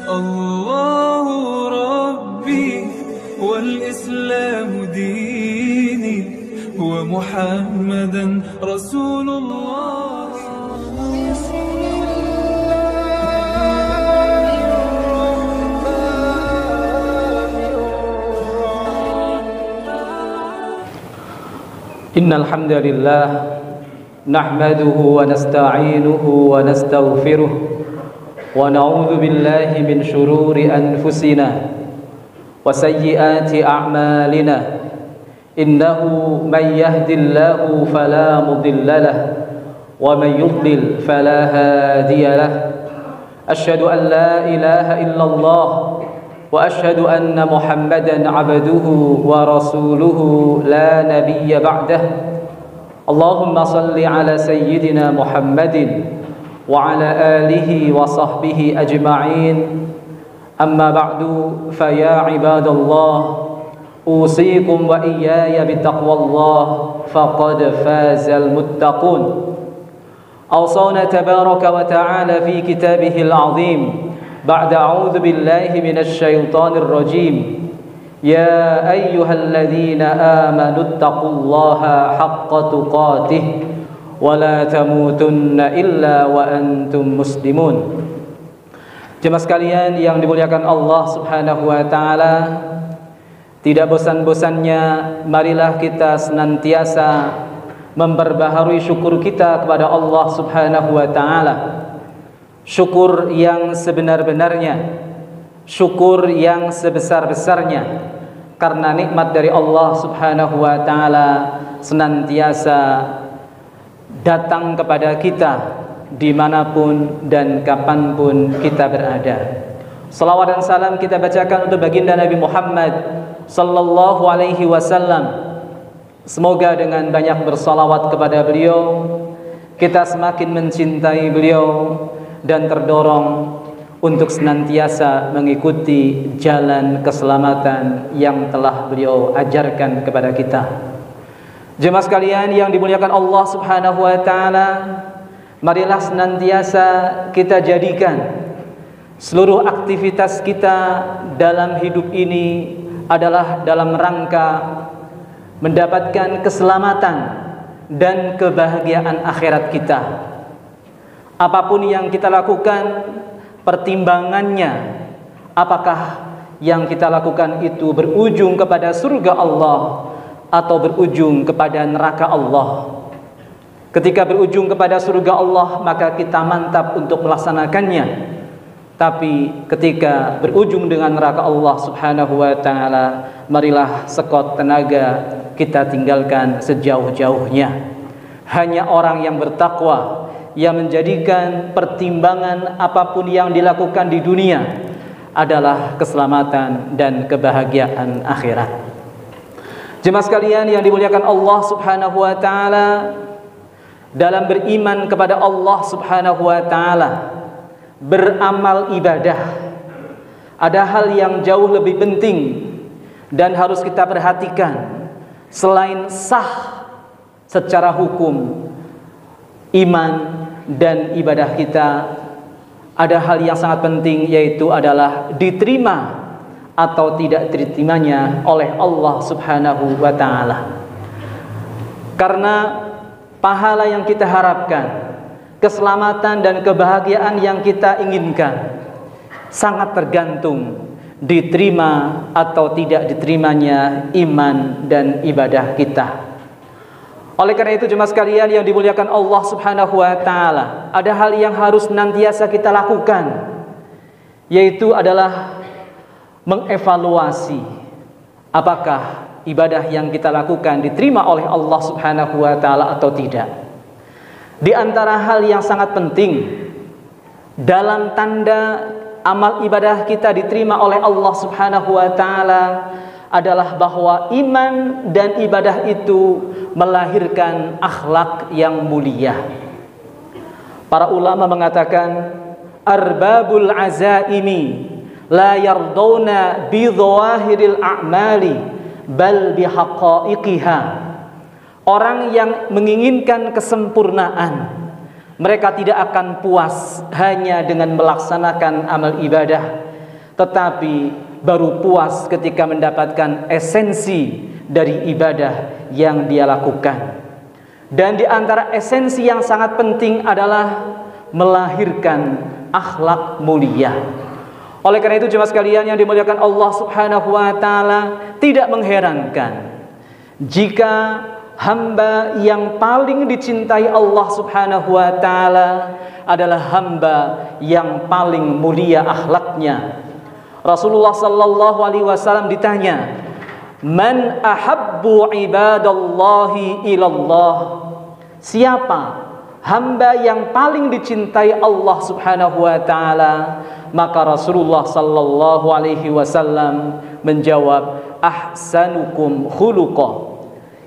الله ربي والإسلام ديني ومحمدا رسول الله. إن الحمد لله نحمده ونستعينه ونستغفره ونعوذ بالله من شرور أنفسنا وسيئات أعمالنا إنه من يهد الله فلا مضل له ومن يضلل فلا هادي له أشهد أن لا إله إلا الله وأشهد أن محمدا عبده ورسوله لا نبي بعده اللهم صل على سيدنا محمد وعلى آله وصحبه أجمعين أما بعد فيا عباد الله أوصيكم وإياي بتقوى الله فقد فاز المتقون. أوصانا تبارك وتعالى في كتابه العظيم بعد أعوذ بالله من الشيطان الرجيم يا أيها الذين آمنوا اتقوا الله حق تقاته ولا تموتن إلا وأنتم مسلمون. Jemaah sekalian yang dimuliakan Allah Subhanahu wa taala, tidak bosan-bosannya marilah kita senantiasa memperbaharui syukur kita kepada Allah Subhanahu wa taala. Syukur yang sebenar-benarnya, syukur yang sebesar-besarnya, karena nikmat dari Allah Subhanahu wa taala senantiasa datang kepada kita dimanapun dan kapanpun kita berada. Salawat dan salam kita bacakan untuk baginda Nabi Muhammad sallallahu alaihi wasallam. Semoga dengan banyak bersalawat kepada beliau kita semakin mencintai beliau dan terdorong untuk senantiasa mengikuti jalan keselamatan yang telah beliau ajarkan kepada kita. Jemaah sekalian yang dimuliakan Allah Subhanahu wa taala, marilah senantiasa kita jadikan seluruh aktivitas kita dalam hidup ini adalah dalam rangka mendapatkan keselamatan dan kebahagiaan akhirat kita. Apapun yang kita lakukan, pertimbangannya apakah yang kita lakukan itu berujung kepada surga Allah atau berujung kepada neraka Allah. Ketika berujung kepada surga Allah, maka kita mantap untuk melaksanakannya. Tapi ketika berujung dengan neraka Allah Subhanahu wa taala, marilah sekot tenaga kita tinggalkan sejauh-jauhnya. Hanya orang yang bertakwa yang menjadikan pertimbangan apapun yang dilakukan di dunia adalah keselamatan dan kebahagiaan akhirat. Jemaah sekalian yang dimuliakan Allah Subhanahu wa taala, dalam beriman kepada Allah Subhanahu wa taala, beramal ibadah, ada hal yang jauh lebih penting dan harus kita perhatikan. Selain sah secara hukum iman dan ibadah kita, ada hal yang sangat penting, yaitu adalah diterima atau tidak diterimanya oleh Allah Subhanahu wa taala. Karena pahala yang kita harapkan, keselamatan dan kebahagiaan yang kita inginkan sangat tergantung diterima atau tidak diterimanya iman dan ibadah kita. Oleh karena itu jemaah sekalian yang dimuliakan Allah Subhanahu wa taala, ada hal yang harus senantiasa kita lakukan, yaitu adalah mengevaluasi apakah ibadah yang kita lakukan diterima oleh Allah Subhanahu wa taala atau tidak. Di antara hal yang sangat penting dalam tanda amal ibadah kita diterima oleh Allah Subhanahu wa taala adalah bahwa iman dan ibadah itu melahirkan akhlak yang mulia. Para ulama mengatakan arbabul azaimi la yardawna bi dhawahiril a'mali bal bi haqa'iqiha. Orang yang menginginkan kesempurnaan, mereka tidak akan puas hanya dengan melaksanakan amal ibadah, tetapi baru puas ketika mendapatkan esensi dari ibadah yang dia lakukan. Dan di antara esensi yang sangat penting adalah melahirkan akhlak mulia. Oleh karena itu jemaah sekalian yang dimuliakan Allah Subhanahu wa taala, tidak mengherankan jika hamba yang paling dicintai Allah Subhanahu wa taala adalah hamba yang paling mulia akhlaknya. Rasulullah sallallahu alaihi wasallam ditanya, "Man ahabbu ibadallahi ilallah?" Siapa hamba yang paling dicintai Allah Subhanahu wa taala? Maka Rasulullah sallallahu alaihi wasallam menjawab, "Ahsanukum khuluqa."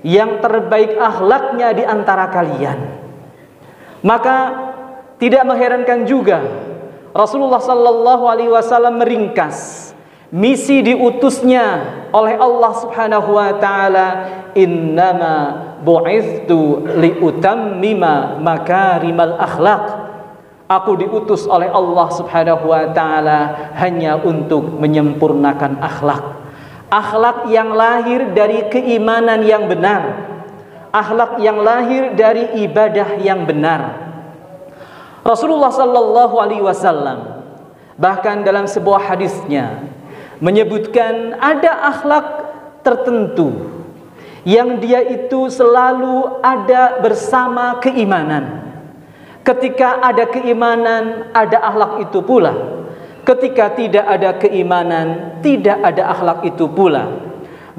Yang terbaik akhlaknya di antara kalian. Maka tidak mengherankan juga Rasulullah sallallahu alaihi wasallam meringkas misi diutusnya oleh Allah Subhanahu wa taala, "Innama bu'ithtu liutammima makarimal akhlaq." Aku diutus oleh Allah Subhanahu wa taala hanya untuk menyempurnakan akhlak. Akhlak yang lahir dari keimanan yang benar, akhlak yang lahir dari ibadah yang benar. Rasulullah sallallahu alaihi wasallam bahkan dalam sebuah hadisnya menyebutkan ada akhlak tertentu yang dia itu selalu ada bersama keimanan. Ketika ada keimanan, ada akhlak itu pula. Ketika tidak ada keimanan, tidak ada akhlak itu pula.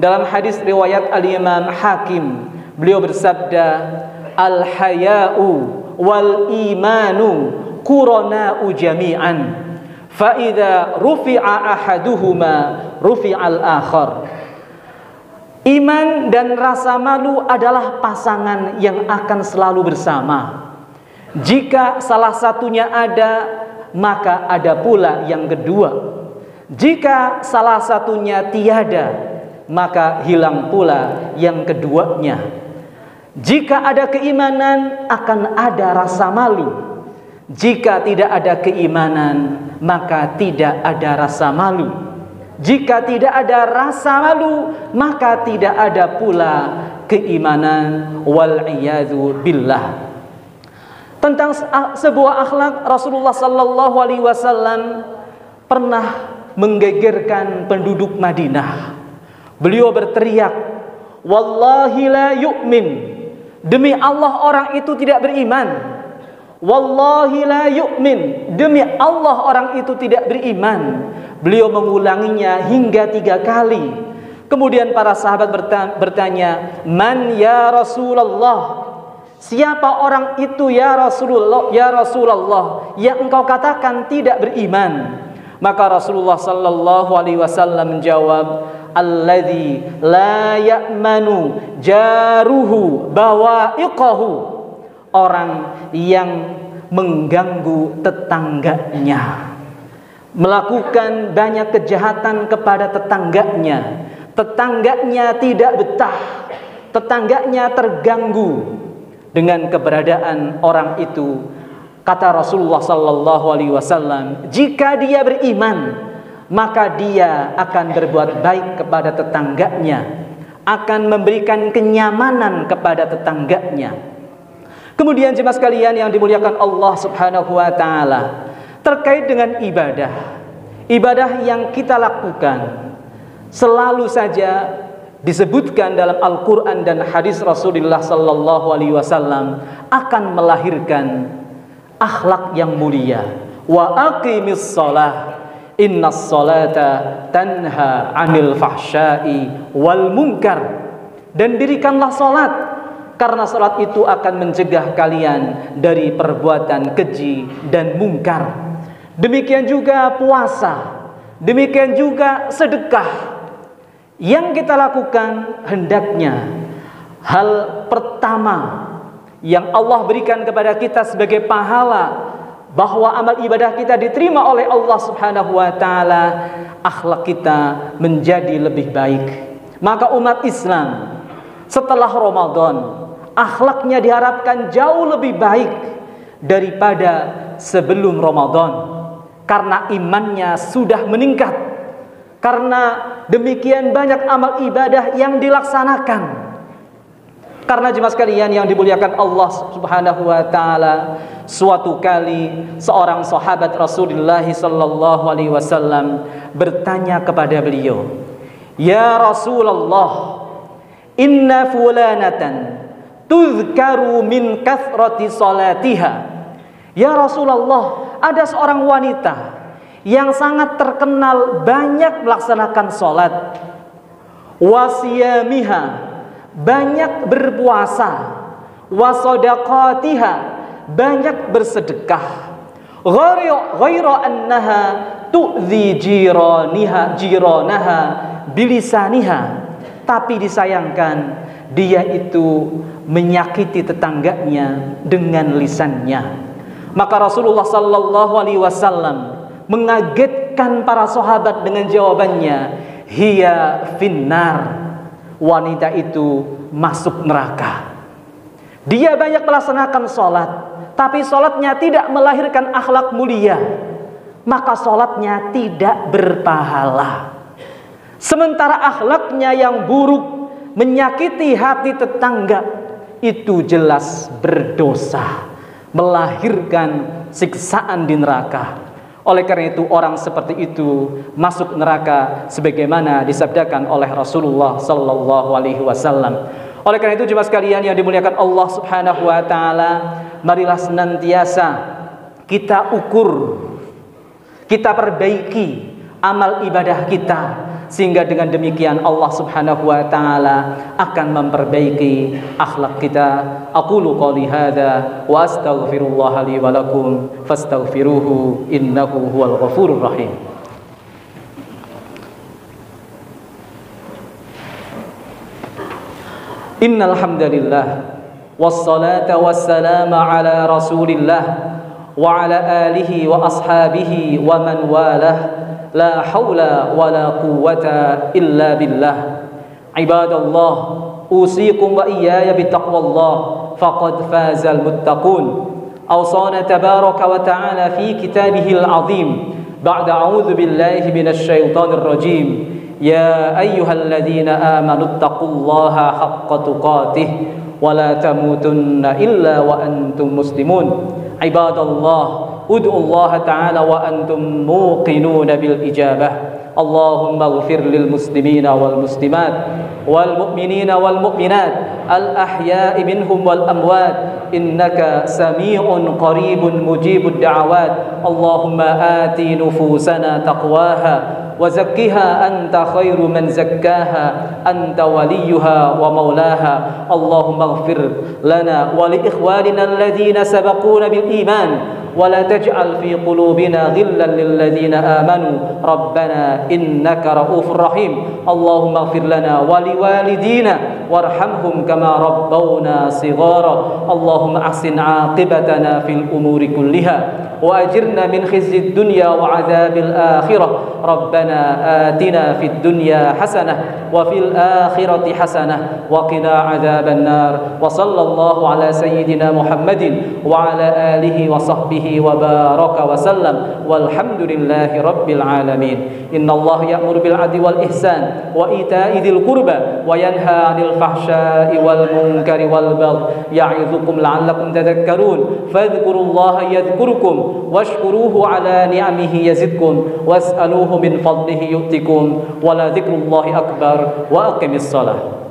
Dalam hadis riwayat Al-Imam Hakim, beliau bersabda, "Al-haya'u wal imanu qurana'u jami'an, fa idza rufi'a ahaduhuma rufi'al akhar." Iman dan rasa malu adalah pasangan yang akan selalu bersama. Jika salah satunya ada, maka ada pula yang kedua. Jika salah satunya tiada, maka hilang pula yang keduanya. Jika ada keimanan, akan ada rasa malu. Jika tidak ada keimanan, maka tidak ada rasa malu. Jika tidak ada rasa malu, maka tidak ada pula keimanan. Wal-iyadzu billah. Tentang sebuah akhlak, Rasulullah sallallahu alaihi wasallam pernah menggegerkan penduduk Madinah. Beliau berteriak, "Wallahi la yu'min." Demi Allah orang itu tidak beriman. Wallahi la yu'min. Demi Allah orang itu tidak beriman. Beliau mengulanginya hingga 3 kali. Kemudian para sahabat bertanya, "Man ya Rasulullah?" Siapa orang itu ya Rasulullah, ya Rasulullah, yang engkau katakan tidak beriman? Maka Rasulullah sallallahu alaihi wasallam menjawab, "Alladzi la ya'manu jaruhu bawa'iqahu." Orang yang mengganggu tetangganya, melakukan banyak kejahatan kepada tetangganya. Tetangganya tidak betah, tetangganya terganggu dengan keberadaan orang itu. Kata Rasulullah sallallahu alaihi wasallam, jika dia beriman, maka dia akan berbuat baik kepada tetangganya, akan memberikan kenyamanan kepada tetangganya. Kemudian jemaah sekalian yang dimuliakan Allah Subhanahu wa taala, terkait dengan ibadah yang kita lakukan selalu saja disebutkan dalam Al-Quran dan hadis Rasulullah sallallahu alaihi wasallam akan melahirkan akhlak yang mulia. Wa aqimis shalah, innas salata tanha 'anil fahsya'i wal munkar. Dan dirikanlah salat, karena salat itu akan mencegah kalian dari perbuatan keji dan mungkar. Demikian juga puasa, demikian juga sedekah. Yang kita lakukan hendaknya hal pertama yang Allah berikan kepada kita sebagai pahala bahwa amal ibadah kita diterima oleh Allah Subhanahu wa taala, akhlak kita menjadi lebih baik. Maka umat Islam setelah Ramadan, akhlaknya diharapkan jauh lebih baik daripada sebelum Ramadan. karena imannya sudah meningkat, karena demikian banyak amal ibadah yang dilaksanakan. Karena jemaah sekalian yang dimuliakan Allah Subhanahu wa taala, suatu kali seorang sahabat Rasulullah sallallahu alaihi wasallam bertanya kepada beliau, "Ya Rasulullah, inna fulanatan tuzkaru min kathrati salatiha." Ya Rasulullah, ada seorang wanita yang sangat terkenal banyak melaksanakan salat, wasiyamiha, banyak berpuasa, wasadaqatiha, banyak bersedekah, ghairu annaha tu'dhi jiranaha bilisaniha, tapi disayangkan dia itu menyakiti tetangganya dengan lisannya. Maka Rasulullah sallallahu alaihi wasallam mengagetkan para sahabat dengan jawabannya, hiya finnar, wanita itu masuk neraka. Dia banyak melaksanakan sholat, tapi sholatnya tidak melahirkan akhlak mulia, maka sholatnya tidak berpahala. Sementara akhlaknya yang buruk, menyakiti hati tetangga, itu jelas berdosa, melahirkan siksaan di neraka. Oleh karena itu orang seperti itu masuk neraka sebagaimana disabdakan oleh Rasulullah sallallahu alaihi wasallam. Oleh karena itu jemaah sekalian yang dimuliakan Allah Subhanahu wa taala, marilah senantiasa kita ukur, kita perbaiki amal ibadah kita, sehingga dengan demikian Allah Subhanahu wa taala akan memperbaiki akhlak kita. Aqulu qouli hadza wa astaghfirullah li wa lakum fastaghfiruhu innahu huwal ghafurur rahim. Innal hamdalillah wassalata wassalamu ala Rasulillah wa ala alihi wa ashabihi wa man walah. La haula wa la quwwata illa billah. Ibadallah, usikum wa iyaya bittaqwallah, faqad fazal muttaqun. Awsana tabaraka wa ta'ala fi kitabihil azim, ba'da a'udzu billahi minasy syaithanir rajim. Ya ayyuhalladzina amanu taqullaha haqqa tuqatih wa la tamutunna illa wa antum muslimun. Ibadallah, ud'u Allah ta'ala wa antum muqinuna bil ijabah. Allahumma ighfir lil muslimina wal muslimat wal mu'minina wal mu'minat al ahya'i minhum wal amwat innaka sami'un qaribun mujibud da'awat. Allahumma ati nufusana taqwaha وزكها أنت خير من زكاها أنت وليها ومولاها. اللهم اغفر لنا ولإخواننا الذين سبقونا بالإيمان ولا تجعل في قلوبنا غلا للذين آمنوا ربنا إنك رؤوف رحيم. اللهم اغفر لنا ولوالدينا وارحمهم كما ربونا صغارا. اللهم أحسن عاقبتنا في الأمور كلها وأجرنا من خزي الدنيا وعذاب الآخرة. ربنا آتنا في الدنيا حسنة وفي الآخرة حسنة وقنا عذاب النار. وصلى الله على سيدنا محمد وعلى آله وصحبه وبارك وسلم والحمد لله رب العالمين. إن الله يأمر بالعدل والإحسان وإيتاء ذي القربى وينهى عن الفحشاء والمنكر والبغي يعظكم لعلكم تذكرون. فاذكروا الله يذكركم واشكروه على نعمه يزدكم واسألوه من فضله يؤتكم ولذكر الله أكبر وأقم الصلاة.